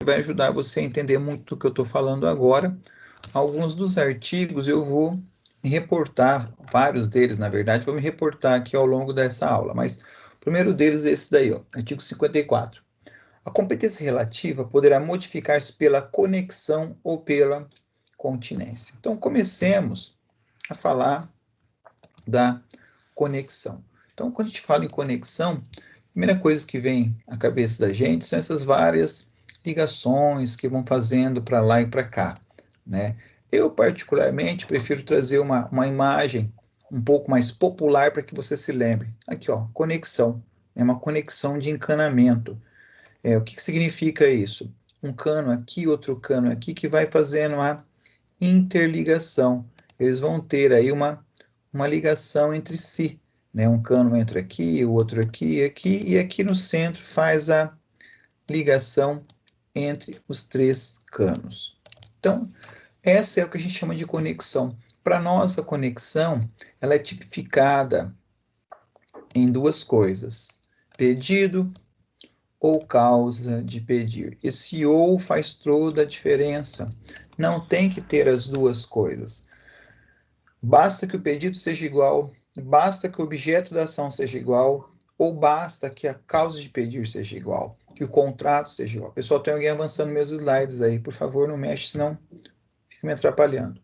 vai ajudar você a entender muito do que eu estou falando agora. Alguns dos artigos eu vou me reportar, vários deles, na verdade, vou me reportar aqui ao longo dessa aula, mas o primeiro deles é esse daí, ó, artigo 54. A competência relativa poderá modificar-se pela conexão ou pela continência. Então, comecemos a falar da conexão. Então, quando a gente fala em conexão, a primeira coisa que vem à cabeça da gente são essas várias ligações que vão fazendo para lá e para cá, né? Eu, particularmente, prefiro trazer uma imagem um pouco mais popular para que você se lembre. Aqui, ó, conexão. É uma conexão de encanamento. O que significa isso? Um cano aqui, outro cano aqui, que vai fazendo a interligação. Eles vão ter aí uma ligação entre si, né? Um cano entra aqui, o outro aqui, aqui, e aqui no centro faz a ligação entre os três canos. Então, essa é o que a gente chama de conexão. Para nós, a conexão, ela é tipificada em duas coisas: pedido ou causa de pedir. Esse ou faz toda a diferença. Não tem que ter as duas coisas. Basta que o pedido seja igual, basta que o objeto da ação seja igual, ou basta que a causa de pedir seja igual, que o contrato seja igual. Pessoal, tem alguém avançando meus slides aí, por favor, não mexe, senão fica me atrapalhando.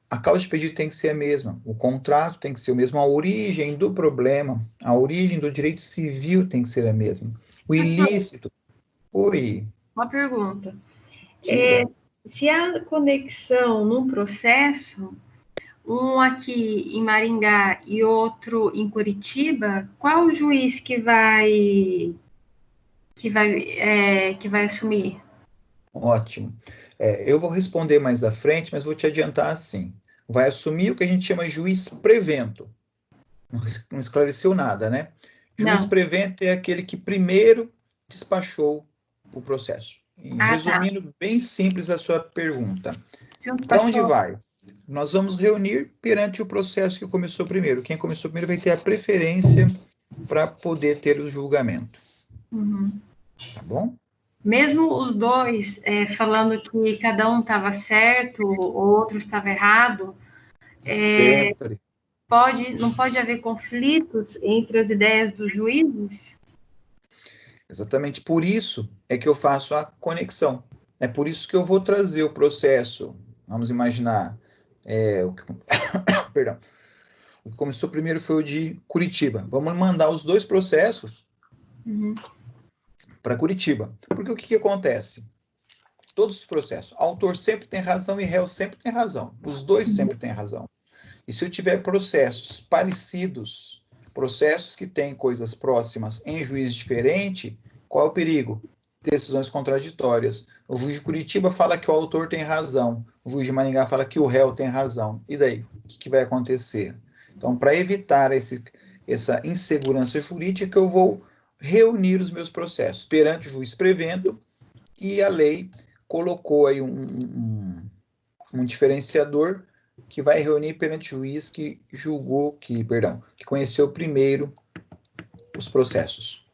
A causa de pedido tem que ser a mesma, o contrato tem que ser o mesmo, a origem do problema, a origem do direito civil tem que ser a mesma. O ilícito... Oi. Uma pergunta. Se há conexão num processo, um aqui em Maringá e outro em Curitiba, qual o juiz que vai assumir? Ótimo. Eu vou responder mais à frente, mas vou te adiantar assim. Vai assumir o que a gente chama de juiz prevento. Não esclareceu nada, né? Juiz prevento é aquele que primeiro despachou o processo. Resumindo bem simples a sua pergunta. Para onde vai? Nós vamos reunir perante o processo que começou primeiro. Quem começou primeiro vai ter a preferência para poder ter o julgamento. Tá bom? Mesmo os dois falando que cada um estava certo, o outro estava errado, sempre. Não pode haver conflitos entre as ideias dos juízes? Exatamente por isso é que eu faço a conexão. É por isso que eu vou trazer o processo. Vamos imaginar. Perdão. O que começou primeiro foi o de Curitiba. Vamos mandar os dois processos para Curitiba. Porque o que acontece? Todos os processos, autor sempre tem razão e réu sempre tem razão. Os dois sempre têm razão. E se eu tiver processos parecidos, processos que têm coisas próximas em juiz diferente, qual é o perigo? Decisões contraditórias. O juiz de Curitiba fala que o autor tem razão, o juiz de Maringá fala que o réu tem razão. E daí? O que vai acontecer? Então, para evitar essa insegurança jurídica, eu vou reunir os meus processos perante o juiz prevento, e a lei colocou aí um diferenciador que vai reunir perante o juiz que que conheceu primeiro os processos.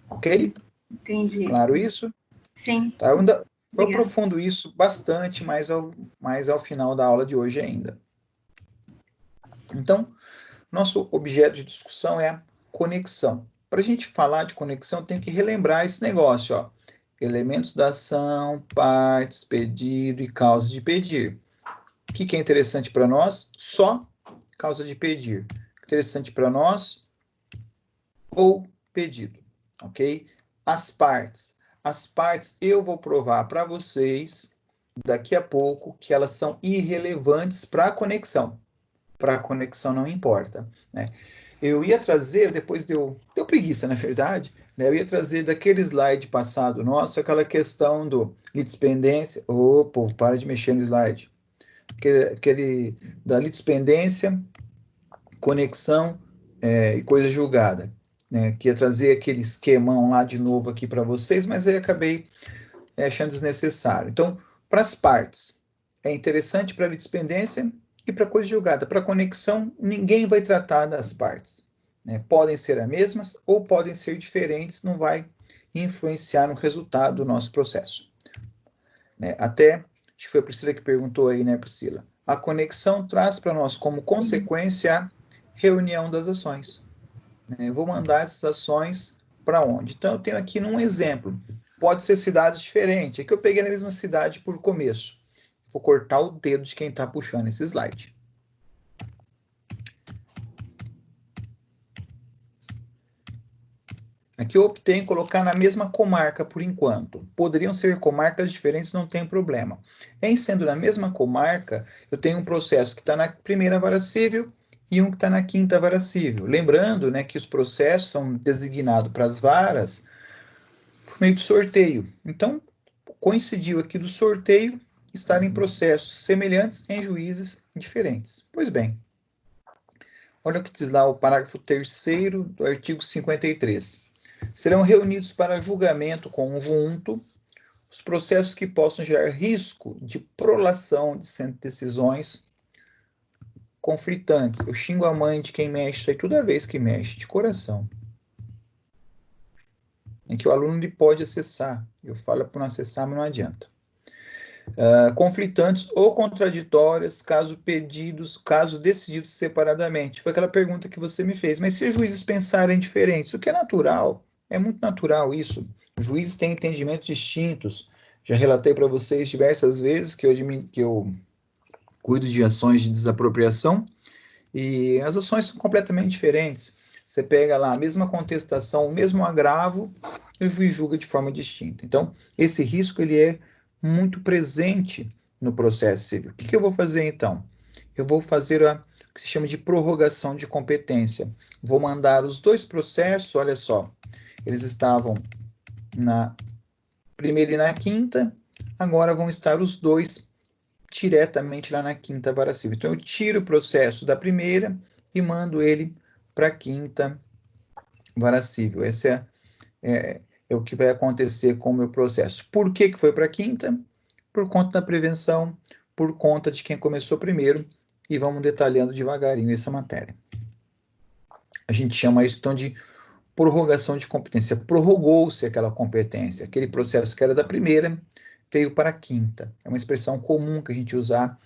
Ok? Entendi. Claro isso? Sim. Tá? Eu aprofundo isso bastante mais ao final da aula de hoje ainda. Então, nosso objeto de discussão é a conexão. Para a gente falar de conexão, tem que relembrar esse negócio, ó. Elementos da ação, partes, pedido e causa de pedir. O que é interessante para nós? Só causa de pedir. Interessante para nós, ou pedido, ok? As partes eu vou provar para vocês daqui a pouco que elas são irrelevantes para a conexão. Para a conexão não importa, né? Eu ia trazer, depois deu preguiça, na verdade, né? Eu ia trazer daquele slide passado nosso, aquela questão do litispendência. Ô, povo, para de mexer no slide. Aquele da litispendência, conexão e coisa julgada, né? Que ia trazer aquele esquemão lá de novo aqui para vocês, mas aí acabei achando desnecessário. Então, para as partes, é interessante para a litispendência e para coisa julgada. Para conexão, ninguém vai tratar das partes. né? Podem ser as mesmas ou podem ser diferentes, não vai influenciar no resultado do nosso processo, né? Até, acho que foi a Priscila que perguntou aí, né, Priscila? A conexão traz para nós como consequência a reunião das ações, né? Eu vou mandar essas ações para onde? Então, eu tenho aqui num exemplo, pode ser cidades diferentes, é que eu peguei na mesma cidade por começo. Vou cortar o dedo de quem está puxando esse slide. Aqui eu optei em colocar na mesma comarca por enquanto. Poderiam ser comarcas diferentes, não tem problema. Em sendo na mesma comarca, eu tenho um processo que está na primeira vara civil e um que está na quinta vara civil. Lembrando, né, que os processos são designados para as varas por meio de sorteio. Então, coincidiu aqui do sorteio estar em processos semelhantes em juízes diferentes. Pois bem, olha o que diz lá o parágrafo 3º do artigo 53. Serão reunidos para julgamento conjunto os processos que possam gerar risco de prolação de decisões conflitantes. Eu xingo a mãe de quem mexe isso aí toda vez que mexe, de coração. Em que o aluno ele pode acessar. Eu falo para não acessar, mas não adianta. Conflitantes ou contraditórias, caso decididos separadamente. Foi aquela pergunta que você me fez. Mas se os juízes pensarem diferentes, o que é natural? É muito natural isso. Os juízes têm entendimentos distintos. Já relatei para vocês diversas vezes que eu cuido de ações de desapropriação e as ações são completamente diferentes. Você pega lá a mesma contestação, o mesmo agravo, e o juiz julga de forma distinta. Então, esse risco ele é muito presente no processo civil. O que eu vou fazer então? Eu vou fazer o que se chama de prorrogação de competência. Vou mandar os dois processos, olha só, eles estavam na primeira e na quinta, agora vão estar os dois diretamente lá na quinta vara civil. Então, eu tiro o processo da primeira e mando ele para a quinta vara civil. Esse é o que vai acontecer com o meu processo. Por que foi para a quinta? Por conta da prevenção, por conta de quem começou primeiro, e vamos detalhando devagarinho essa matéria. A gente chama isso então de prorrogação de competência. Prorrogou-se aquela competência, aquele processo que era da primeira veio para a quinta. É uma expressão comum que a gente usar,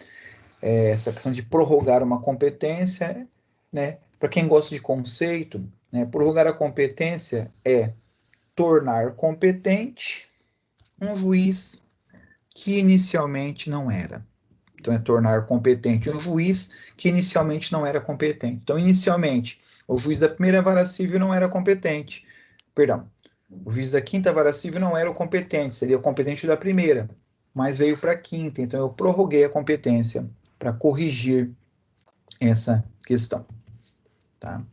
essa questão de prorrogar uma competência, né? Para quem gosta de conceito, né? Prorrogar a competência é tornar competente um juiz que inicialmente não era. Então, é tornar competente um juiz que inicialmente não era competente. Então, inicialmente, o juiz da primeira vara civil não era competente. Perdão, o juiz da quinta vara civil não era o competente, seria o competente da primeira, mas veio para a quinta. Então, eu prorroguei a competência para corrigir essa questão. Tá?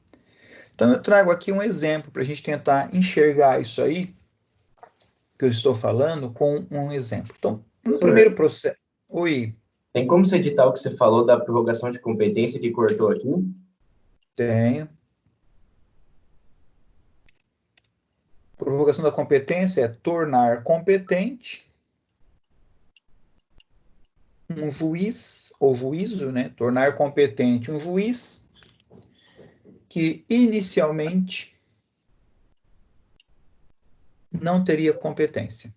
Então, eu trago aqui um exemplo para a gente tentar enxergar isso aí que eu estou falando com um exemplo. Então, no primeiro processo... Oi. Tem como você editar o que você falou da prorrogação de competência que cortou aqui? Tenho. Prorrogação da competência é tornar competente um juiz, ou juízo, né? Tornar competente um juiz que inicialmente não teria competência.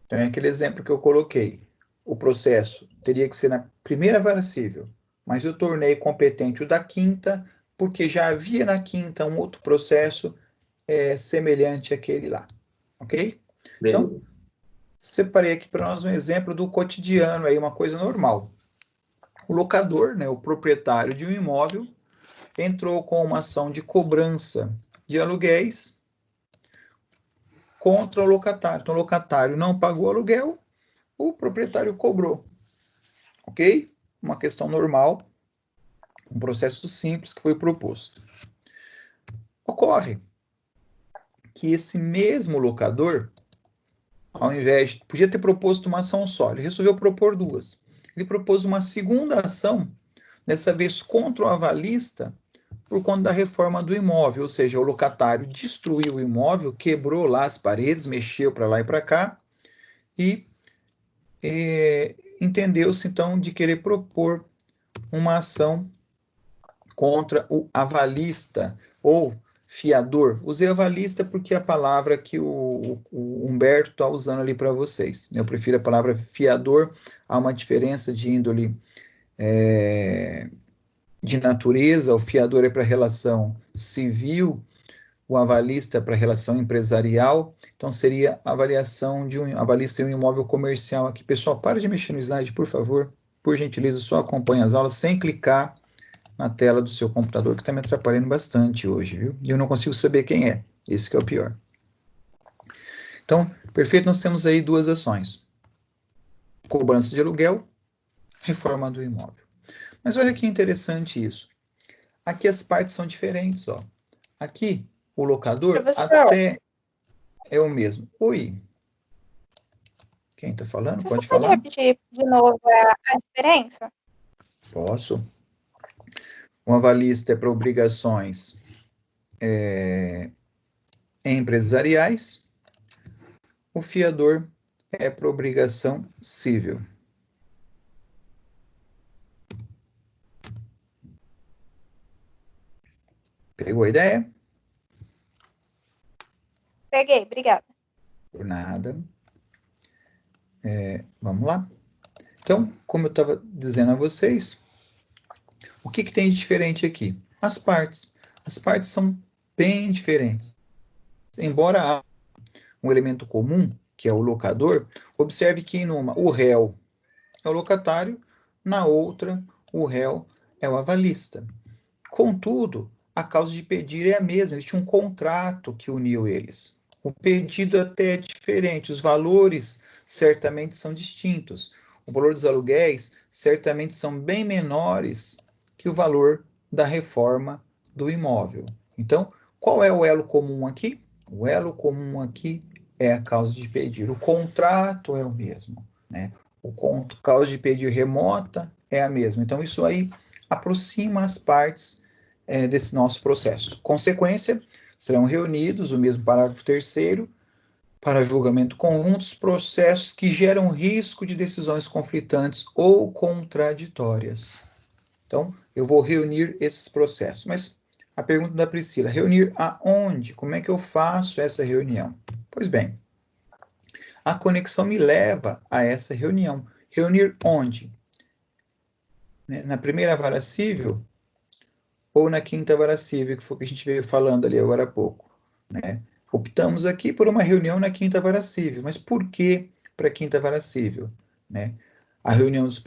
Então, é aquele exemplo que eu coloquei. O processo teria que ser na primeira vara civil, mas eu tornei competente o da quinta, porque já havia na quinta um outro processo semelhante àquele lá. Ok? Beleza. Então, separei aqui para nós um exemplo do cotidiano, aí, uma coisa normal. O locador, né, o proprietário de um imóvel, entrou com uma ação de cobrança de aluguéis contra o locatário. Então, o locatário não pagou o aluguel, o proprietário cobrou. Ok? Uma questão normal, um processo simples que foi proposto. Ocorre que esse mesmo locador, ao invés de... Podia ter proposto uma ação só, ele resolveu propor duas. Ele propôs uma segunda ação, dessa vez contra o avalista, por conta da reforma do imóvel, ou seja, o locatário destruiu o imóvel, quebrou lá as paredes, mexeu para lá e para cá, e entendeu-se então de querer propor uma ação contra o avalista ou fiador. Usei avalista porque é a palavra que o Humberto está usando ali para vocês. Eu prefiro a palavra fiador, há uma diferença de índole de natureza. O fiador é para relação civil, o avalista para relação empresarial. Então seria avaliação de avalista em um imóvel comercial aqui. Pessoal, para de mexer no slide, por favor. Por gentileza, só acompanhe as aulas sem clicar na tela do seu computador, que está me atrapalhando bastante hoje, viu? E eu não consigo saber quem é. Esse que é o pior. Então, perfeito, nós temos aí duas ações. Cobrança de aluguel, reforma do imóvel. Mas olha que interessante isso. Aqui as partes são diferentes, ó. Aqui, o locador até é o mesmo. Oi. Quem está falando? Você Pode pode falar? repetir de novo a diferença? Posso. O avalista é para obrigações empresariais. O fiador é para obrigação civil. Pegou a ideia? Peguei, obrigada. Por nada. Vamos lá? Então, como eu estava dizendo a vocês, o que tem de diferente aqui? As partes. As partes são bem diferentes. Embora há um elemento comum, que é o locador, observe que em uma o réu é o locatário, na outra o réu é o avalista. Contudo, a causa de pedir é a mesma, existe um contrato que uniu eles. O pedido até é diferente, os valores certamente são distintos. O valor dos aluguéis certamente são bem menores que o valor da reforma do imóvel. Então, qual é o elo comum aqui? O elo comum aqui é a causa de pedir. O contrato é o mesmo, né? A causa de pedir remota é a mesma. Então, isso aí aproxima as partes desse nosso processo. Consequência, serão reunidos, o mesmo parágrafo 3º, para julgamento conjunto, os processos que geram risco de decisões conflitantes ou contraditórias. Então, eu vou reunir esses processos. Mas a pergunta da Priscila, reunir aonde? Como é que eu faço essa reunião? Pois bem, a conexão me leva a essa reunião. Reunir onde? Na primeira vara civil ou na quinta vara civil, que foi o que a gente veio falando ali agora há pouco, né? Optamos aqui por uma reunião na quinta vara civil. Mas por que para a quinta vara civil, né? A reunião das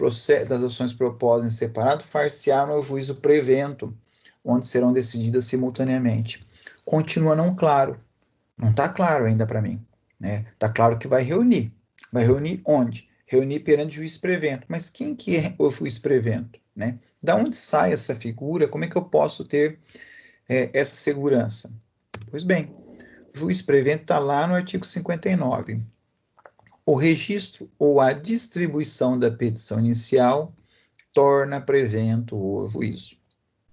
ações propostas em separado far-se-á no juízo prevento, onde serão decididas simultaneamente. Continua não claro. Não está claro ainda para mim, né? Está claro que vai reunir. Vai reunir onde? Reunir perante o juiz prevento. Mas quem que é o juiz prevento, né? Da onde sai essa figura? Como é que eu posso ter essa segurança? Pois bem, o juiz prevento está lá no artigo 59. O registro ou a distribuição da petição inicial torna prevento o juízo.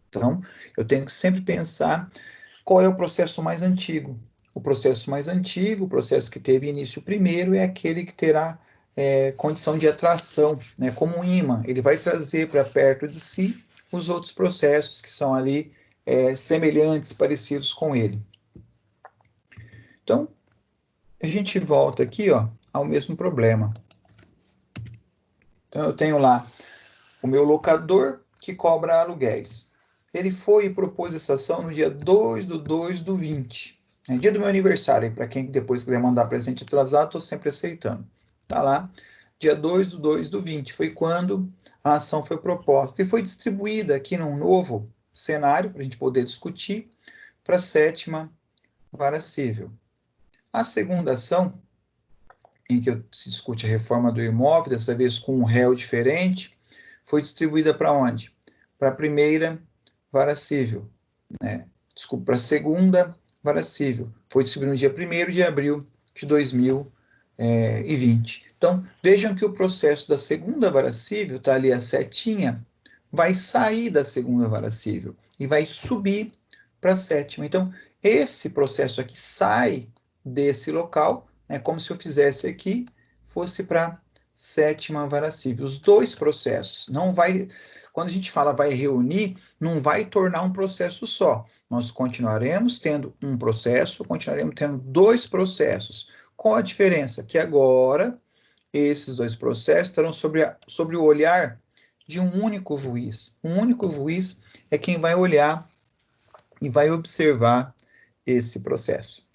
Então, eu tenho que sempre pensar qual é o processo mais antigo. O processo mais antigo, o processo que teve início primeiro, é aquele que terá condição de atração, né, como um imã. Ele vai trazer para perto de si os outros processos que são ali semelhantes, parecidos com ele. Então, a gente volta aqui, ó, ao mesmo problema. Então, eu tenho lá o meu locador que cobra aluguéis. Ele foi e propôs essa ação no dia 2/2/20. É dia do meu aniversário, para quem depois quiser mandar presente atrasado, estou sempre aceitando. Está lá, dia 2/2/20, foi quando a ação foi proposta e foi distribuída aqui num novo cenário, para a gente poder discutir, para a 7ª vara civil. A segunda ação, em que se discute a reforma do imóvel, dessa vez com um réu diferente, foi distribuída para onde? Para a primeira vara civil, né? Desculpa, para a segunda vara civil. Foi distribuído no dia 1º de abril de 2020. Então, vejam que o processo da segunda vara civil, está ali a setinha, vai sair da segunda vara civil e vai subir para a 7ª. Então, esse processo aqui sai desse local, né, como se eu fizesse aqui, fosse para a 7ª vara civil. Os dois processos, não vai, quando a gente fala vai reunir, não vai tornar um processo só. Nós continuaremos tendo um processo, continuaremos tendo dois processos. Qual a diferença? Que agora, esses dois processos estarão sobre o olhar de um único juiz. Um único juiz é quem vai olhar e vai observar esse processo.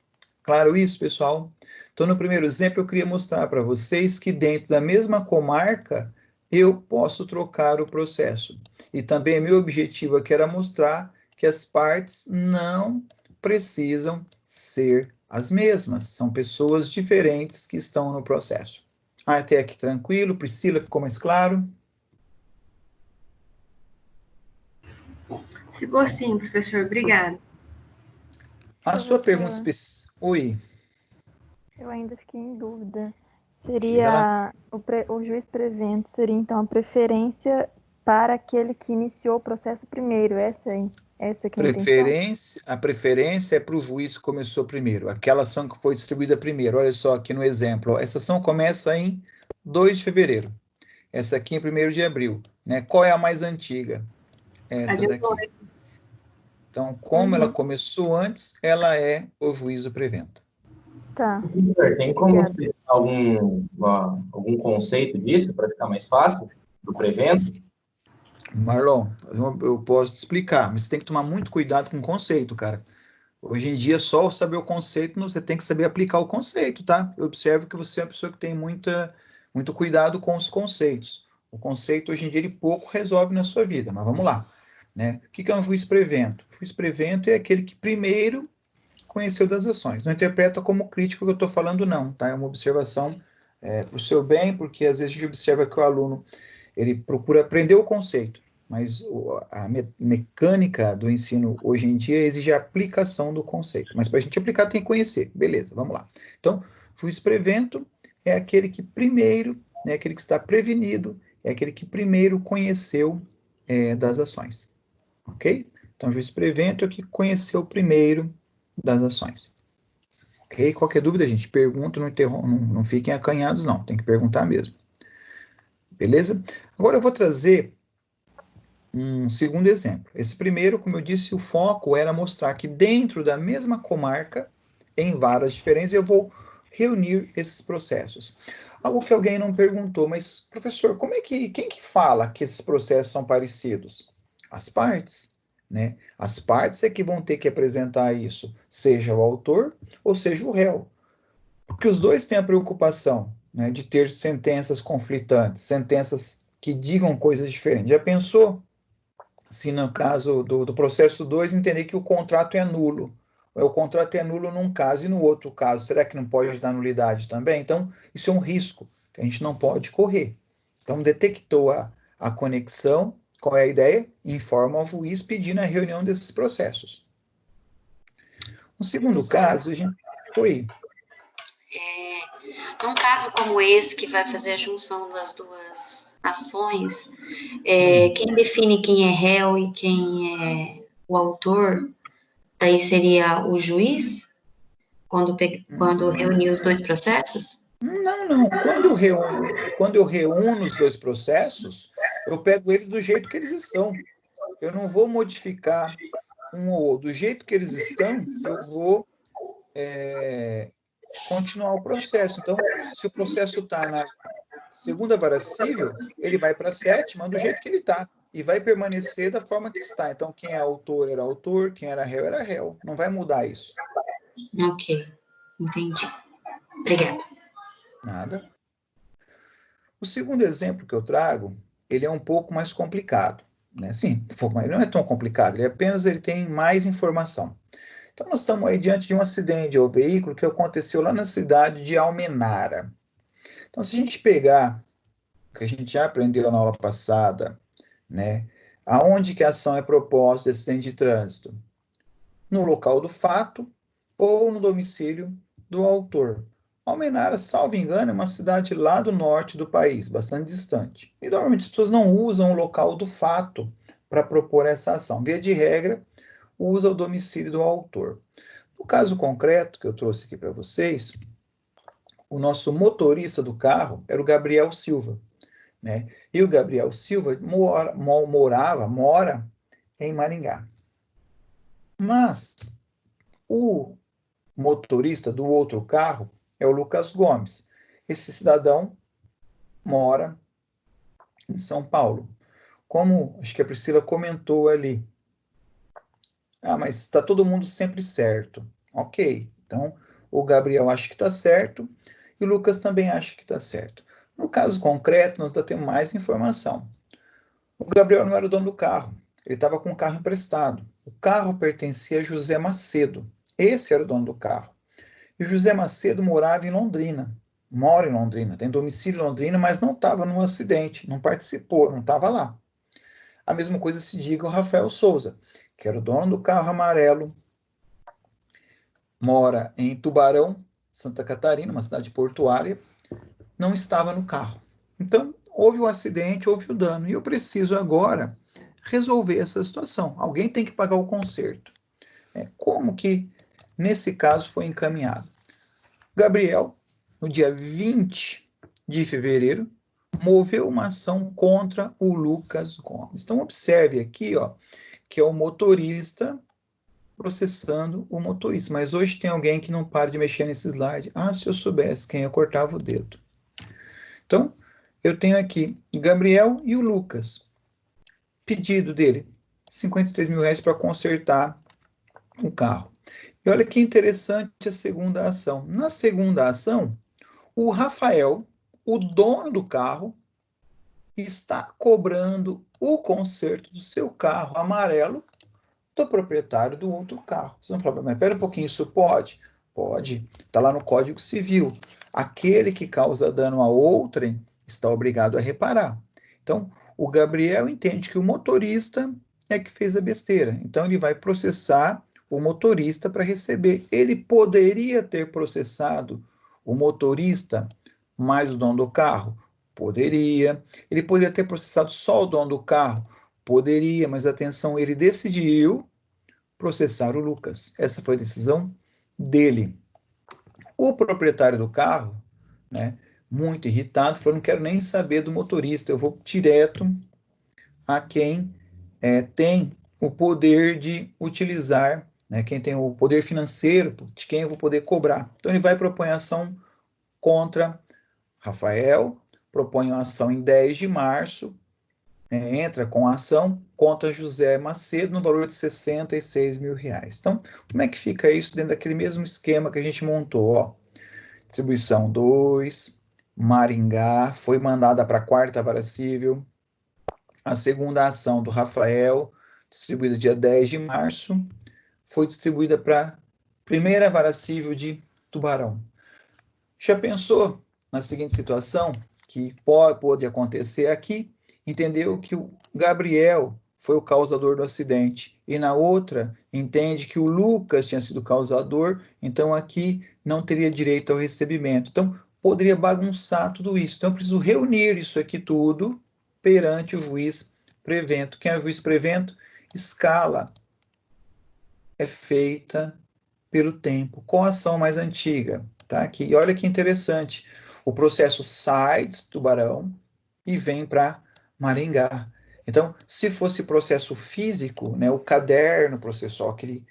Claro isso, pessoal? Então, no primeiro exemplo, eu queria mostrar para vocês que dentro da mesma comarca, eu posso trocar o processo. E também meu objetivo aqui era mostrar que as partes não precisam ser as mesmas. São pessoas diferentes que estão no processo. Até aqui tranquilo. Priscila, ficou mais claro? Ficou sim, professor. Obrigada. A sua pergunta específica... Oi. Eu ainda fiquei em dúvida. Seria o juiz prevento seria então a preferência para aquele que iniciou o processo primeiro. Essa que a preferência é para o juiz que começou primeiro, aquela ação que foi distribuída primeiro. Olha só aqui no exemplo, essa ação começa em 2 de fevereiro. Essa aqui em 1º de abril, né? Qual é a mais antiga? Essa daqui. Então, como ela começou antes, ela é o juízo prevento. Tá. Tem como explicar algum conceito disso, para ficar mais fácil, do prevento? Marlon, eu posso te explicar, mas você tem que tomar muito cuidado com o conceito, cara. Hoje em dia, só saber o conceito, você tem que saber aplicar o conceito, tá? Eu observo que você é uma pessoa que tem muito cuidado com os conceitos. O conceito, hoje em dia, ele pouco resolve na sua vida, mas vamos lá. Né? O que é um juiz prevento? O juiz prevento é aquele que primeiro conheceu das ações. Não interpreta como crítico que eu estou falando, não, tá? É uma observação para o seu bem, porque às vezes a gente observa que o aluno ele procura aprender o conceito, mas a mecânica do ensino hoje em dia exige a aplicação do conceito. Mas para a gente aplicar tem que conhecer. Beleza, vamos lá. Então, juiz prevento é aquele que primeiro, né, aquele que está prevenido, é aquele que primeiro conheceu das ações. Ok? Então, juiz prevento é o que conheceu primeiro das ações. Ok? Qualquer dúvida, gente, pergunta, não fiquem acanhados, não. Tem que perguntar mesmo. Beleza? Agora eu vou trazer um segundo exemplo. Esse primeiro, como eu disse, o foco era mostrar que dentro da mesma comarca, em varas diferentes, eu vou reunir esses processos. Algo que alguém não perguntou, mas, professor, quem que fala que esses processos são parecidos? As partes, né? As partes é que vão ter que apresentar isso, seja o autor ou seja o réu. Porque os dois têm a preocupação, né, de ter sentenças conflitantes, sentenças que digam coisas diferentes. Já pensou se no caso do processo 2 entender que o contrato é nulo? O contrato é nulo num caso e no outro caso, será que não pode dar nulidade também? Então, isso é um risco que a gente não pode correr. Então, detectou a conexão, qual é a ideia? Informa ao juiz pedindo a reunião desses processos. No segundo caso, a gente... Oi. Num caso como esse, que vai fazer a junção das duas ações, quem define quem é réu e quem é o autor, daí seria o juiz, quando reunir os dois processos? Não. Quando eu reúno os dois processos, eu pego eles do jeito que eles estão. Eu não vou modificar um ou outro. Do jeito que eles estão, eu vou continuar o processo. Então, se o processo está na segunda vara civil, ele vai para a 7ª do jeito que ele está. E vai permanecer da forma que está. Então, quem é autor era autor, quem era réu. Não vai mudar isso. Ok, entendi. Obrigada. Nada. O segundo exemplo que eu trago, ele é um pouco mais complicado. Né? Sim, ele não é tão complicado, ele tem mais informação. Então, nós estamos aí diante de um acidente ao veículo que aconteceu lá na cidade de Almenara. Então, se a gente pegar o que a gente já aprendeu na aula passada, né, aonde que a ação é proposta de acidente de trânsito? No local do fato ou no domicílio do autor. Almenara, salvo engano, é uma cidade lá do norte do país, bastante distante. E normalmente as pessoas não usam o local do fato para propor essa ação. Via de regra, usa o domicílio do autor. No caso concreto que eu trouxe aqui para vocês, o nosso motorista do carro era o Gabriel Silva. né? E o Gabriel Silva mora em Maringá. Mas o motorista do outro carro é o Lucas Gomes. Esse cidadão mora em São Paulo. Como acho que a Priscila comentou ali, mas está todo mundo sempre certo. Ok, então o Gabriel acha que está certo e o Lucas também acha que está certo. No caso concreto, nós ainda temos mais informação. O Gabriel não era o dono do carro, ele estava com o carro emprestado. O carro pertencia a José Macedo, esse era o dono do carro. E o José Macedo morava em Londrina, mora em Londrina, tem domicílio em Londrina, mas não estava no acidente, não participou, não estava lá. A mesma coisa se diga o Rafael Souza, que era o dono do carro amarelo, mora em Tubarão, Santa Catarina, uma cidade portuária, não estava no carro. Então, houve o acidente, houve o dano, e eu preciso agora resolver essa situação. Alguém tem que pagar o conserto. Como que, nesse caso, foi encaminhado? Gabriel, no dia 20 de fevereiro, moveu uma ação contra o Lucas Gomes. Então, observe aqui, que é o motorista processando o motorista. Mas hoje tem alguém que não para de mexer nesse slide. Se eu soubesse quem eu cortava o dedo. Então, eu tenho aqui Gabriel e o Lucas. Pedido dele, R$53.000 para consertar o carro. E olha que interessante a segunda ação. Na segunda ação, o Rafael, o dono do carro, está cobrando o conserto do seu carro amarelo do proprietário do outro carro. Vocês vão falar, mas espera um pouquinho, isso pode? Pode. Está lá no Código Civil. Aquele que causa dano a outrem está obrigado a reparar. Então, o Gabriel entende que o motorista é que fez a besteira. Então, ele vai processar o motorista para receber. Ele poderia ter processado o motorista mais o dono do carro? Poderia. Ele poderia ter processado só o dono do carro? Poderia, mas atenção, ele decidiu processar o Lucas. Essa foi a decisão dele. O proprietário do carro, muito irritado, falou, não quero nem saber do motorista, eu vou direto a quem tem o poder de utilizar, quem tem o poder financeiro, de quem eu vou poder cobrar. Então, ele vai propor ação contra Rafael, propõe uma ação em 10 de março, entra com a ação contra José Macedo no valor de R$66.000. Então, como é que fica isso dentro daquele mesmo esquema que a gente montou? Distribuição 2, Maringá, foi mandada para a 4ª Vara Civil. A segunda ação do Rafael, distribuída dia 10 de março, foi distribuída para a 1ª Vara Civil de Tubarão. Já pensou na seguinte situação, que pode acontecer aqui? Entendeu que o Gabriel foi o causador do acidente, e na outra entende que o Lucas tinha sido o causador, então aqui não teria direito ao recebimento. Então, poderia bagunçar tudo isso. Então, eu preciso reunir isso aqui tudo perante o juiz prevento. Quem é o juiz prevento? Escala é feita pelo tempo. Qual a ação mais antiga? Tá aqui. E olha que interessante. O processo sai de Tubarão e vem para Maringá. Então, se fosse processo físico, o caderno processual, aquele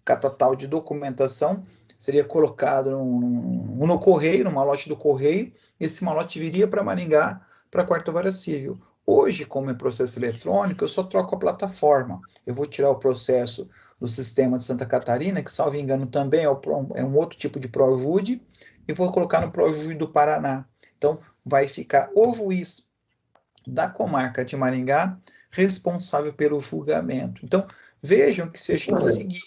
catatal de documentação, seria colocado no correio, no malote do correio, esse malote viria para Maringá, para a 4ª Vara Civil. Hoje, como é processo eletrônico, eu só troco a plataforma. Eu vou tirar o processo do sistema de Santa Catarina, que, salvo engano, também é um outro tipo de Projude, e vou colocar no Projude do Paraná. Então, vai ficar o juiz da comarca de Maringá responsável pelo julgamento. Então, vejam que se a gente seguir,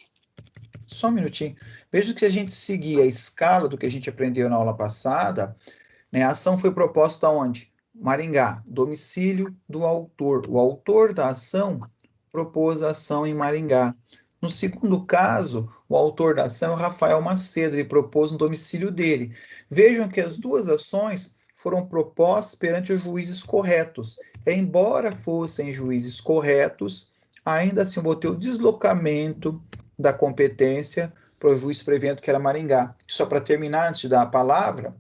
só um minutinho, vejam que se a gente seguir a escala do que a gente aprendeu na aula passada, a ação foi proposta onde? Maringá, domicílio do autor. O autor da ação propôs a ação em Maringá. No segundo caso, o autor da ação é o Rafael Macedo, ele propôs no domicílio dele. Vejam que as duas ações foram propostas perante os juízes corretos. Embora fossem juízes corretos, ainda assim vou ter o deslocamento da competência para o juiz prevento, que era Maringá. Só para terminar, antes de dar a palavra,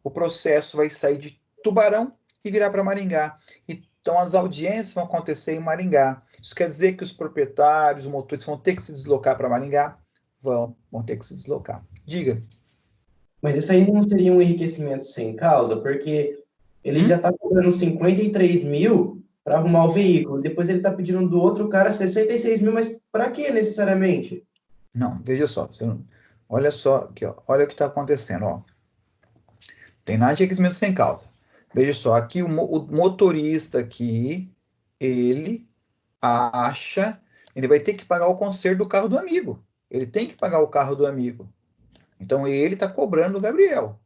o processo vai sair de Tubarão e virar para Maringá. Então, as audiências vão acontecer em Maringá. Isso quer dizer que os proprietários, os motoristas vão ter que se deslocar para Maringá? Vão ter que se deslocar. Diga. Mas isso aí não seria um enriquecimento sem causa? Porque ele já está cobrando 53 mil para arrumar o veículo. Depois ele está pedindo do outro cara 66 mil, mas para que necessariamente? Não, veja só. Olha só aqui, ó. Olha o que está acontecendo. Ó. Tem nada de enriquecimento sem causa. Veja só, aqui o motorista aqui, ele acha, ele vai ter que pagar o conserto do carro do amigo. Ele tem que pagar o carro do amigo. Então ele está cobrando o Gabriel.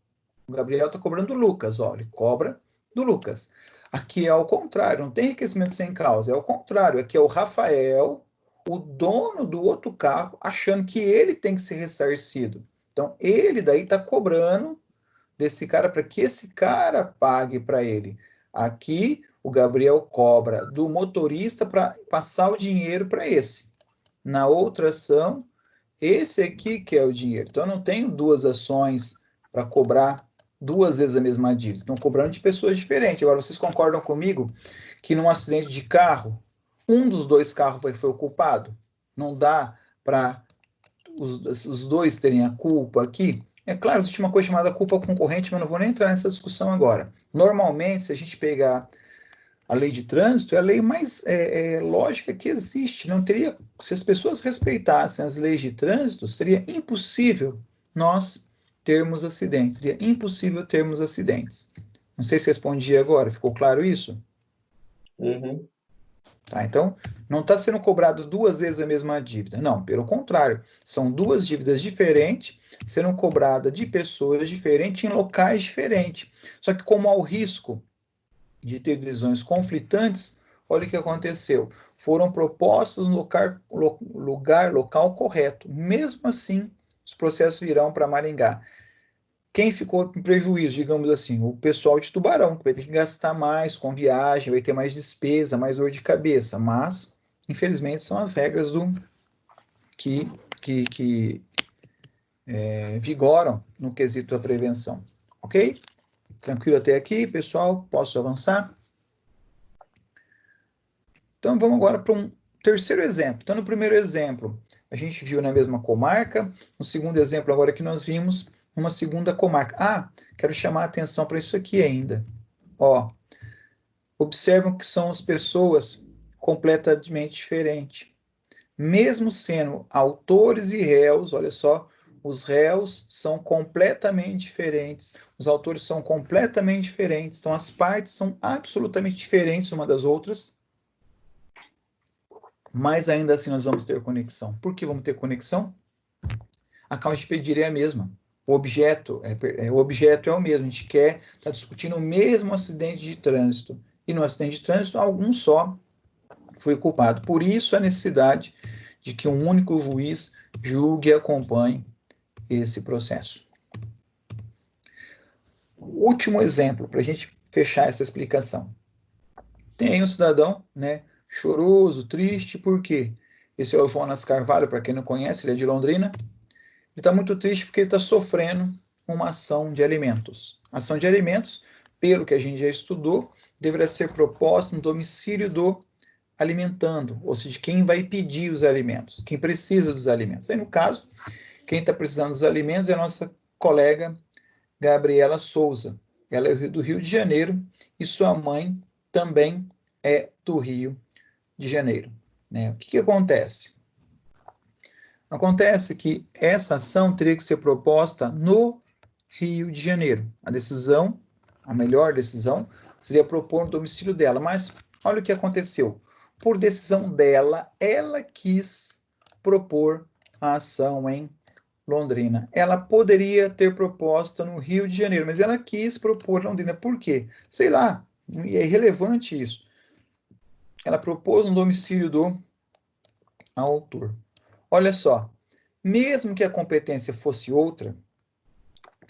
O Gabriel está cobrando do Lucas. Ó, ele cobra do Lucas. Aqui é ao contrário, não tem enriquecimento sem causa. É ao contrário. Aqui é o Rafael, o dono do outro carro, achando que ele tem que ser ressarcido. Então ele daí está cobrando desse cara para que esse cara pague para ele. Aqui o Gabriel cobra do motorista para passar o dinheiro para esse. Na outra ação, esse aqui que é o dinheiro. Então, eu não tenho duas ações para cobrar duas vezes a mesma dívida. Estão cobrando de pessoas diferentes. Agora, vocês concordam comigo que num acidente de carro, um dos dois carros foi o culpado? Não dá para os dois terem a culpa aqui? É claro, existe uma coisa chamada culpa concorrente, mas não vou nem entrar nessa discussão agora. Normalmente, se a gente pegar a lei de trânsito, é a lei mais lógica que existe. Não teria, se as pessoas respeitassem as leis de trânsito, seria impossível nós termos acidentes. Seria impossível termos acidentes. Não sei se respondi agora. Ficou claro isso? Uhum. Tá, então, não está sendo cobrado duas vezes a mesma dívida. Não, pelo contrário. São duas dívidas diferentes, sendo cobradas de pessoas diferentes em locais diferentes. Só que como há o risco de ter decisões conflitantes, olha o que aconteceu. Foram propostas no local correto. Mesmo assim, os processos virão para Maringá. Quem ficou em prejuízo, digamos assim? O pessoal de Tubarão, que vai ter que gastar mais com viagem, vai ter mais despesa, mais dor de cabeça. Mas, infelizmente, são as regras que vigoram no quesito da prevenção. Ok? Tranquilo até aqui, pessoal? Posso avançar? Então, vamos agora para um terceiro exemplo. Então, no primeiro exemplo, a gente viu na mesma comarca. No segundo exemplo, agora que nós vimos, uma segunda comarca. Ah, quero chamar a atenção para isso aqui ainda. Ó, observam que são as pessoas completamente diferentes. Mesmo sendo autores e réus, olha só, os réus são completamente diferentes, os autores são completamente diferentes, então as partes são absolutamente diferentes uma das outras, mas ainda assim nós vamos ter conexão. Por que vamos ter conexão? A causa de pedir é a mesma. O objeto é o mesmo. A gente quer estar discutindo o mesmo acidente de trânsito. E no acidente de trânsito, algum só foi culpado. Por isso, a necessidade de que um único juiz julgue e acompanhe esse processo. Último exemplo, para a gente fechar essa explicação. Tem um cidadão, né, choroso, triste, por quê? Esse é o Jonas Carvalho, para quem não conhece, ele é de Londrina. Ele está muito triste porque ele está sofrendo uma ação de alimentos. Ação de alimentos, pelo que a gente já estudou, deverá ser proposta no domicílio do alimentando, ou seja, quem vai pedir os alimentos, quem precisa dos alimentos. Aí, no caso, quem está precisando dos alimentos é a nossa colega Gabriela Souza. Ela é do Rio de Janeiro e sua mãe também é do Rio de Janeiro. Né? O que acontece? Acontece que essa ação teria que ser proposta no Rio de Janeiro. A decisão, a melhor decisão, seria propor no domicílio dela. Mas olha o que aconteceu. Por decisão dela, ela quis propor a ação em Londrina. Ela poderia ter proposta no Rio de Janeiro, mas ela quis propor Londrina. Por quê? Sei lá, e é irrelevante isso. Ela propôs no domicílio do autor. Olha só, mesmo que a competência fosse outra,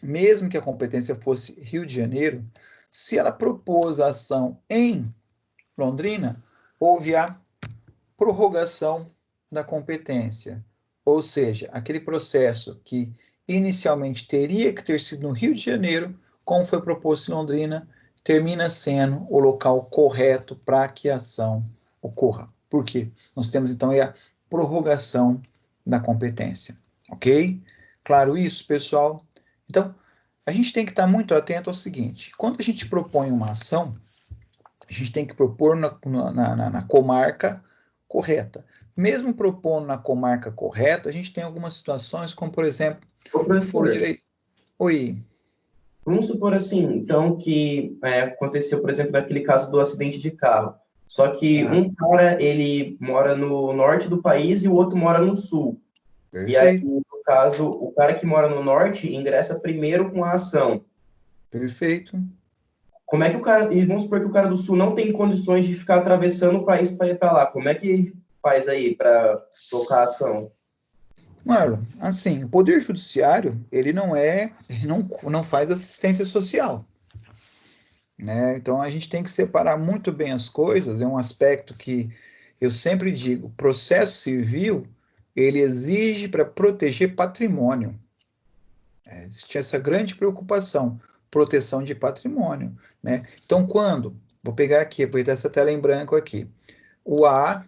mesmo que a competência fosse Rio de Janeiro, se ela propôs a ação em Londrina, houve a prorrogação da competência. Ou seja, aquele processo que inicialmente teria que ter sido no Rio de Janeiro, como foi proposto em Londrina, termina sendo o local correto para que a ação ocorra. Por quê? Nós temos, então, a prorrogação da competência. Ok? Claro isso, pessoal? Então, a gente tem que estar muito atento ao seguinte: quando a gente propõe uma ação, a gente tem que propor na comarca correta. Mesmo propondo na comarca correta, a gente tem algumas situações, como, por exemplo, o foro direito. Oi. Vamos supor assim, então, que aconteceu, por exemplo, naquele caso do acidente de carro. Só que um cara, ele mora no norte do país e o outro mora no sul. Perfeito. E aí, no caso, o cara que mora no norte ingressa primeiro com a ação. Perfeito. Como é que o cara... E vamos supor que o cara do sul não tem condições de ficar atravessando o país para ir para lá. Como é que faz aí para tocar a ação? Marlon, assim, o Poder Judiciário, ele não faz assistência social, né? Então, a gente tem que separar muito bem as coisas, é um aspecto que eu sempre digo: o processo civil, ele exige para proteger patrimônio. Existe essa grande preocupação, proteção de patrimônio, né? Então, vou pegar aqui, vou dar essa tela em branco aqui, o A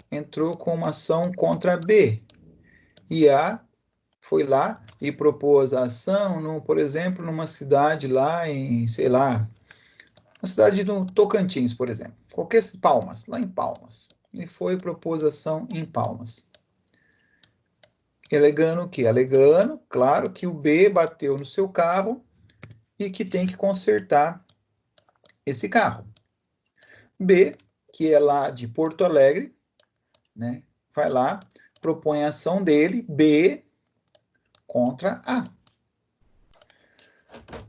entrou com uma ação contra B, e A foi lá e propôs a ação, por exemplo, numa cidade lá em, sei lá, uma cidade do Tocantins, por exemplo, Palmas, lá em Palmas. E foi e propôs a ação em Palmas. Alegando o quê? Alegando, claro, que o B bateu no seu carro e que tem que consertar esse carro. B, que é lá de Porto Alegre, né, vai lá, propõe a ação dele, B, contra A.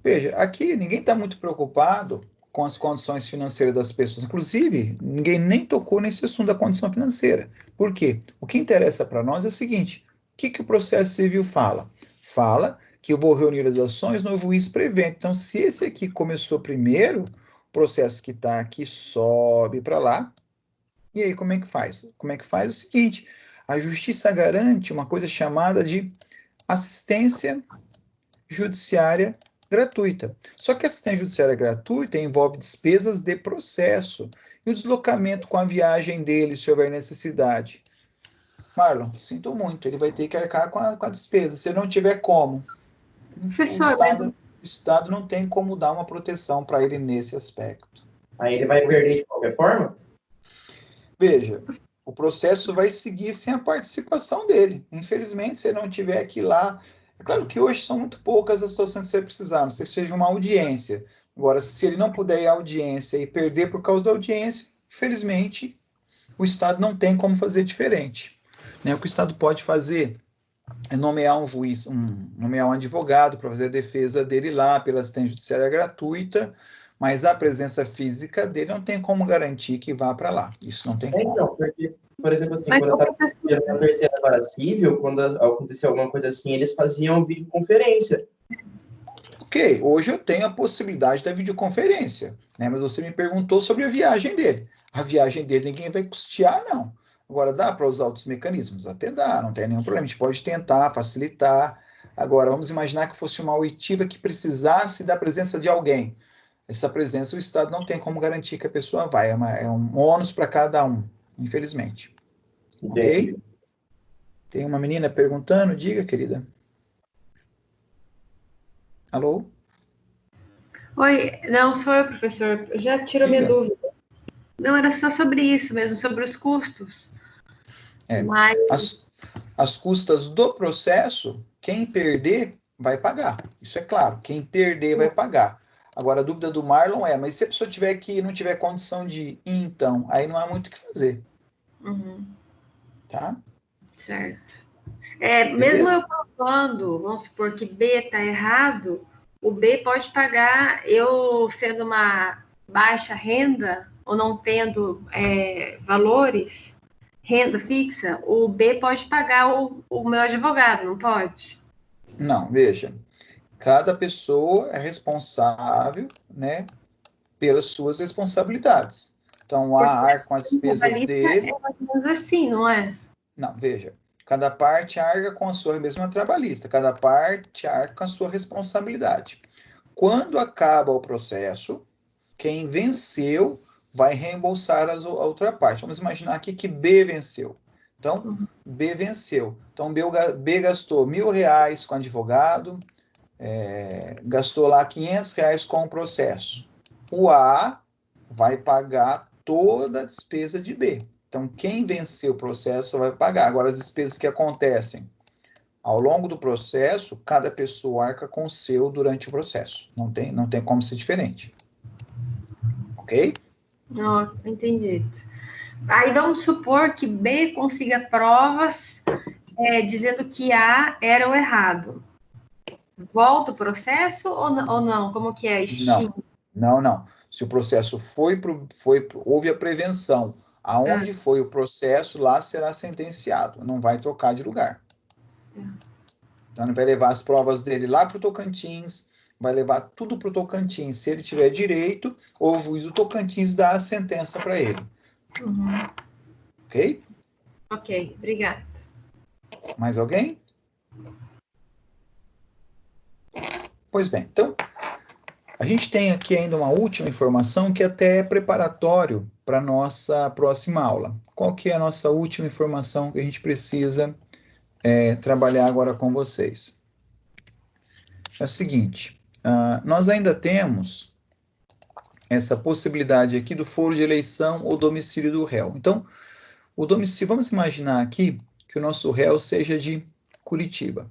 Veja, aqui ninguém está muito preocupado com as condições financeiras das pessoas. Inclusive, ninguém nem tocou nesse assunto da condição financeira. Por quê? O que interessa para nós é o seguinte: o que o processo civil fala? Fala que eu vou reunir as ações no juiz prevento. Então, se esse aqui começou primeiro, o processo que está aqui sobe para lá. E aí, como é que faz? Como é que faz? O seguinte: a justiça garante uma coisa chamada de assistência judiciária gratuita. Só que a assistência judiciária gratuita envolve despesas de processo e o deslocamento com a viagem dele, se houver necessidade. Marlon, sinto muito, ele vai ter que arcar com a despesa. Se não tiver como, o Estado não tem como dar uma proteção para ele nesse aspecto. Aí ele vai perder de qualquer forma? Veja, o processo vai seguir sem a participação dele. Infelizmente, se ele não tiver que ir lá. É claro que hoje são muito poucas as situações que você vai precisar, não sei se seja uma audiência. Agora, se ele não puder ir à audiência e perder por causa da audiência, infelizmente, o Estado não tem como fazer diferente. Né? O que o Estado pode fazer é nomear um juiz, nomear um advogado para fazer a defesa dele lá pela assistência judiciária gratuita, mas a presença física dele não tem como garantir que vá para lá. Isso não tem como. Então, porque, por exemplo, assim, quando eu estava na terceira vara civil, quando aconteceu alguma coisa assim, eles faziam videoconferência. Ok, hoje eu tenho a possibilidade da videoconferência, né? Mas você me perguntou sobre a viagem dele. A viagem dele ninguém vai custear, não. Agora, dá para usar outros mecanismos? Até dá, não tem nenhum problema. A gente pode tentar facilitar. Agora, vamos imaginar que fosse uma oitiva que precisasse da presença de alguém. Essa presença o Estado não tem como garantir que a pessoa vai. É um ônus para cada um, infelizmente. Entendi. Ok? Tem uma menina perguntando, diga, querida. Alô? Oi, não, sou eu, professor. Já tirou minha dúvida. Não, era só sobre isso mesmo, sobre os custos. Mas... As custas do processo, quem perder vai pagar. Isso é claro, quem perder vai pagar. Agora, a dúvida do Marlon mas se a pessoa não tiver condição de ir, então, aí não há muito o que fazer. Uhum. Tá? Certo. Mesmo eu provando, vamos supor que B está errado, o B pode pagar, eu sendo uma baixa renda, ou não tendo valores, renda fixa, o B pode pagar o meu advogado, não pode? Não, veja, cada pessoa é responsável, né, pelas suas responsabilidades. Então, há arca com as despesas dele. É mais ou menos assim, não é? Não, veja, cada parte arca com a sua mesma trabalhista, cada parte arca com a sua responsabilidade. Quando acaba o processo, Quem venceu vai reembolsar a outra parte. Vamos imaginar aqui que B venceu. Então, B venceu. Então, B gastou R$1.000 com advogado, gastou lá R$500 com o processo. O A vai pagar toda a despesa de B. Então, quem venceu o processo vai pagar. Agora, as despesas que acontecem ao longo do processo, cada pessoa arca com o seu durante o processo. Não tem como ser diferente. Ok? Não, entendi. Aí vamos supor que B consiga provas dizendo que A era o errado. Volta o processo ou não? Como que é? Não. Se o processo houve a prevenção, aonde foi o processo, lá será sentenciado. Não vai trocar de lugar. Então, ele vai levar as provas dele lá para o Tocantins, vai levar tudo para o Tocantins. Se ele tiver direito, o juiz do Tocantins dá a sentença para ele. Ok? Ok, obrigada. Mais alguém? Pois bem, então, a gente tem aqui ainda uma última informação que até é preparatório para a nossa próxima aula. Qual que é a nossa última informação que a gente precisa trabalhar agora com vocês? É o seguinte, nós ainda temos essa possibilidade aqui do foro de eleição ou domicílio do réu. Então, o domicílio, vamos imaginar aqui que o nosso réu seja de Curitiba.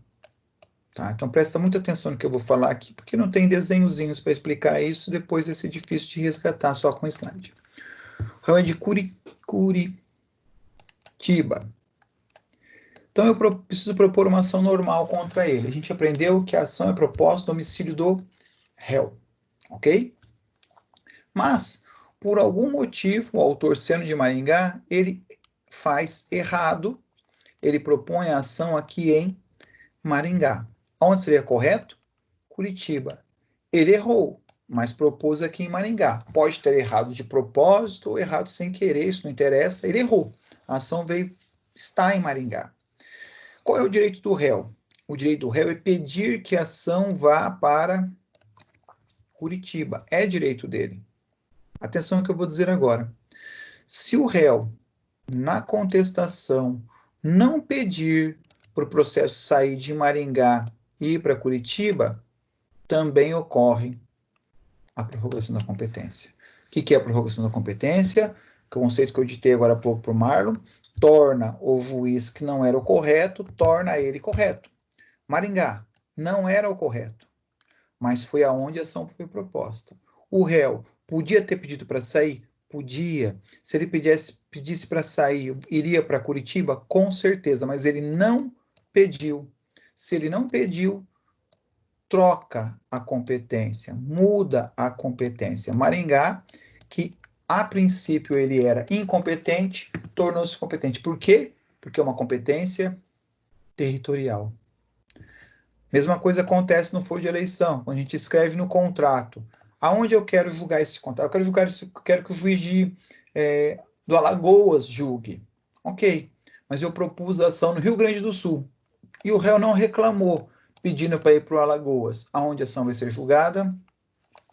Tá? Então, presta muita atenção no que eu vou falar aqui, porque não tem desenhozinhos para explicar isso, depois vai ser difícil de resgatar só com slide. O réu é de Curitiba. Então, eu preciso propor uma ação normal contra ele. A gente aprendeu que a ação é proposta no domicílio do réu. Ok? Mas, por algum motivo, o autor sendo de Maringá, ele faz errado, ele propõe a ação aqui em Maringá. Onde seria correto? Curitiba. Ele errou, mas propôs aqui em Maringá. Pode ter errado de propósito ou errado sem querer, isso não interessa, ele errou. A ação está em Maringá. Qual é o direito do réu? O direito do réu é pedir que a ação vá para Curitiba. É direito dele. Atenção ao que eu vou dizer agora. Se o réu, na contestação, não pedir para o processo sair de Maringá e ir para Curitiba, também ocorre a prorrogação da competência. O que é a prorrogação da competência? O conceito que eu ditei agora há pouco para o Marlon, torna o juiz que não era o correto, torna ele correto. Maringá não era o correto, mas foi aonde a ação foi proposta. O réu podia ter pedido para sair? Podia. Se ele pedisse para sair, iria para Curitiba? Com certeza, mas ele não pediu. Se ele não pediu, troca a competência, muda a competência. Maringá, que a princípio ele era incompetente, tornou-se competente. Por quê? Porque é uma competência territorial. Mesma coisa acontece no foro de eleição, quando a gente escreve no contrato. Aonde eu quero julgar esse contrato? Eu quero que o juiz do Alagoas julgue. Ok, mas eu propus a ação no Rio Grande do Sul. E o réu não reclamou, pedindo para ir para o Alagoas. Aonde a ação vai ser julgada?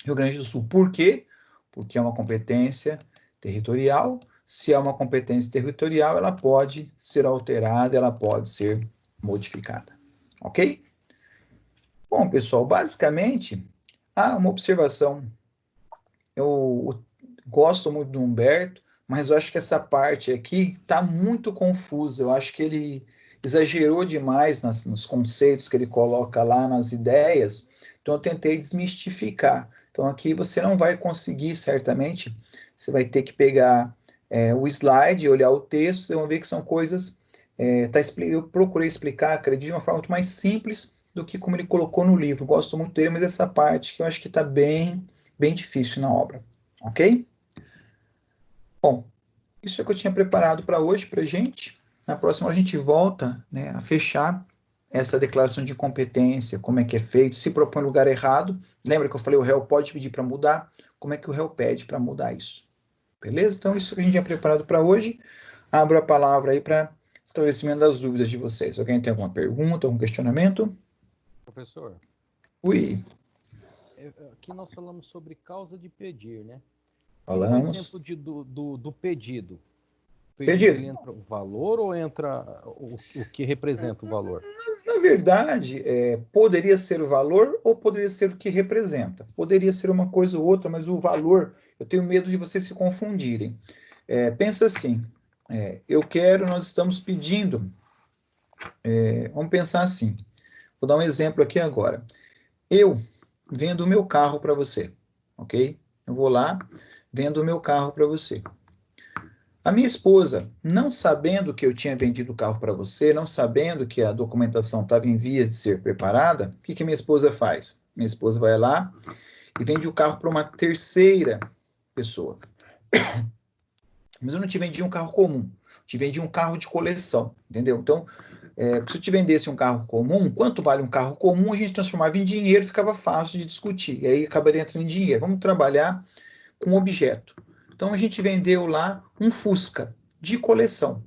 Rio Grande do Sul. Por quê? Porque é uma competência territorial. Se é uma competência territorial, ela pode ser alterada, ela pode ser modificada. Ok? Bom, pessoal, basicamente, há uma observação. Eu gosto muito do Humberto, mas eu acho que essa parte aqui está muito confusa. Eu acho que ele exagerou demais nos conceitos que ele coloca lá, nas ideias. Então, eu tentei desmistificar. Então, aqui você não vai conseguir, certamente, você vai ter que pegar o slide, olhar o texto, vocês vão ver que são coisas... eu procurei explicar, acredito, de uma forma muito mais simples do que como ele colocou no livro. Gosto muito dele, mas essa parte que eu acho que está bem difícil na obra. Ok? Bom, isso é o que eu tinha preparado para hoje, para a gente. Na próxima a gente volta, né, a fechar essa declaração de competência, como é que é feito, se propõe lugar errado. Lembra que eu falei o réu pode pedir para mudar? Como é que o réu pede para mudar isso? Beleza? Então, isso que a gente tinha preparado para hoje. Abro a palavra aí para esclarecimento das dúvidas de vocês. Alguém tem alguma pergunta, algum questionamento? Professor. Ui. aqui nós falamos sobre causa de pedir, né? Falamos. Por exemplo, do pedido. Pedido. Ele entra o valor ou entra o que representa o valor? Na verdade, poderia ser o valor ou poderia ser o que representa. Poderia ser uma coisa ou outra, mas o valor, eu tenho medo de vocês se confundirem. Pensa assim, nós estamos pedindo, vamos pensar assim, vou dar um exemplo aqui agora. Eu vendo o meu carro para você, ok? Eu vou lá, vendo o meu carro para você. A minha esposa, não sabendo que eu tinha vendido o carro para você, não sabendo que a documentação estava em vias de ser preparada, o que minha esposa faz? Minha esposa vai lá e vende o carro para uma terceira pessoa. Mas eu não te vendi um carro comum, te vendi um carro de coleção, entendeu? Então, se eu te vendesse um carro comum, quanto vale um carro comum, a gente transformava em dinheiro, ficava fácil de discutir, e aí acabaria entrando em dinheiro. Vamos trabalhar com objeto. Então, a gente vendeu lá um Fusca de coleção.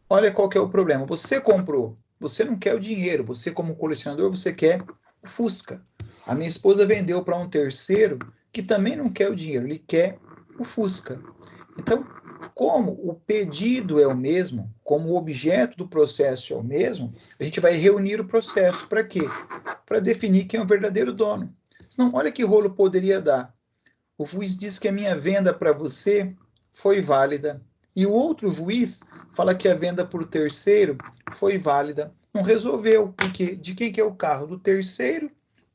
Olha qual que é o problema. Você comprou, você não quer o dinheiro, você como colecionador, você quer o Fusca. A minha esposa vendeu para um terceiro que também não quer o dinheiro, ele quer o Fusca. Então, como o pedido é o mesmo, como o objeto do processo é o mesmo, a gente vai reunir o processo. Para quê? Para definir quem é o verdadeiro dono. Senão, olha que rolo poderia dar. O juiz diz que a minha venda para você foi válida. E o outro juiz fala que a venda para o terceiro foi válida. Não resolveu, porque de quem que é o carro? Do terceiro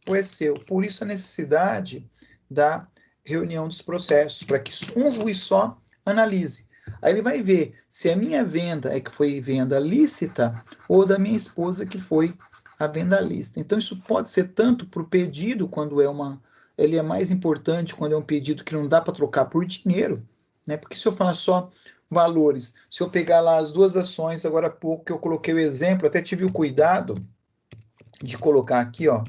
ou é seu? Por isso a necessidade da reunião dos processos, para que um juiz só analise. Aí ele vai ver se a minha venda é que foi venda lícita ou da minha esposa que foi a venda lícita. Então isso pode ser tanto para o pedido, quando ele é mais importante quando é um pedido que não dá para trocar por dinheiro, né? Porque se eu falar só valores, se eu pegar lá as duas ações, agora há pouco que eu coloquei o exemplo, até tive o cuidado de colocar aqui, ó,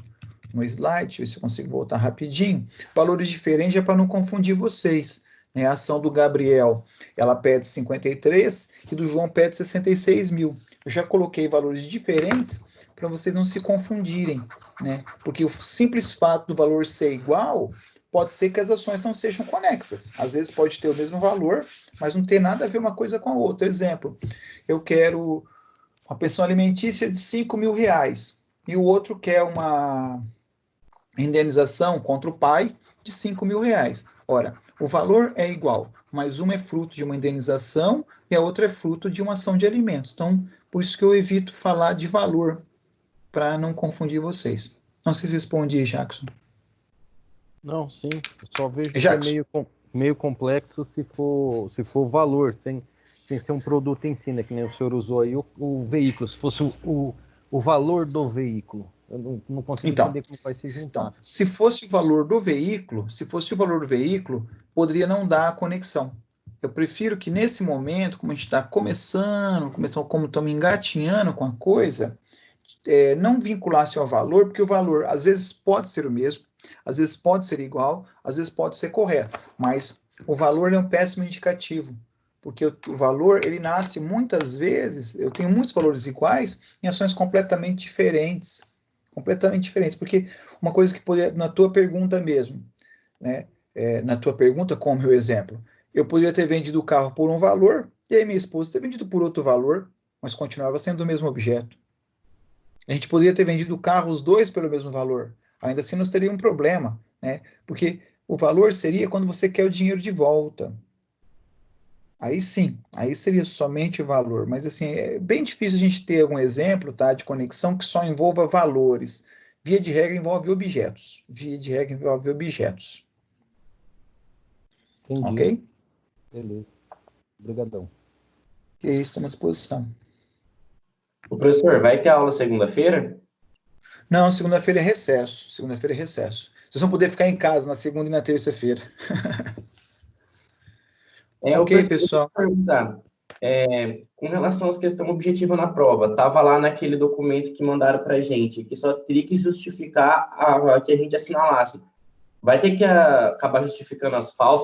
no slide, deixa eu ver se eu consigo voltar rapidinho, valores diferentes é para não confundir vocês. Né? A ação do Gabriel, ela pede 53 e do João pede 66 mil. Eu já coloquei valores diferentes para vocês não se confundirem, né? Porque o simples fato do valor ser igual, pode ser que as ações não sejam conexas. Às vezes pode ter o mesmo valor, mas não ter nada a ver uma coisa com a outra. Exemplo, eu quero uma pensão alimentícia de 5 mil reais e o outro quer uma indenização contra o pai de 5 mil reais. Ora, o valor é igual, mas uma é fruto de uma indenização e a outra é fruto de uma ação de alimentos. Então, por isso que eu evito falar de valor, para não confundir vocês. Não sei se respondi, Jackson. Não, sim. Eu só vejo que é meio complexo se for valor, sem ser um produto em si, né? Que nem o senhor usou aí o veículo. Se fosse o valor do veículo. Eu não consigo entender como vai se juntar. Então, se fosse o valor do veículo, poderia não dar a conexão. Eu prefiro que nesse momento, como a gente está começando, como estamos engatinhando com a coisa, não vinculasse ao valor, porque o valor às vezes pode ser o mesmo, às vezes pode ser igual, às vezes pode ser correto, mas o valor é um péssimo indicativo, porque o valor, ele nasce muitas vezes, eu tenho muitos valores iguais em ações completamente diferentes, porque uma coisa que poderia, na tua pergunta mesmo, né, na tua pergunta, como meu exemplo, eu poderia ter vendido o carro por um valor, e aí minha esposa ter vendido por outro valor, mas continuava sendo o mesmo objeto. A gente poderia ter vendido o carro, os dois, pelo mesmo valor. Ainda assim, nós teríamos um problema, né? Porque o valor seria quando você quer o dinheiro de volta. Aí sim, aí seria somente o valor. Mas, assim, é bem difícil a gente ter algum exemplo, tá, de conexão que só envolva valores. Via de regra, envolve objetos. Entendi. Ok? Beleza. Obrigadão. Que isso, estamos à disposição. O professor, vai ter aula segunda-feira? Não, segunda-feira é recesso. Vocês vão poder ficar em casa na segunda e na terça-feira. Ok, pessoal. Com relação às questões objetivas na prova, estava lá naquele documento que mandaram para a gente, que só teria que justificar que a gente assinalasse. Vai ter que acabar justificando as falsas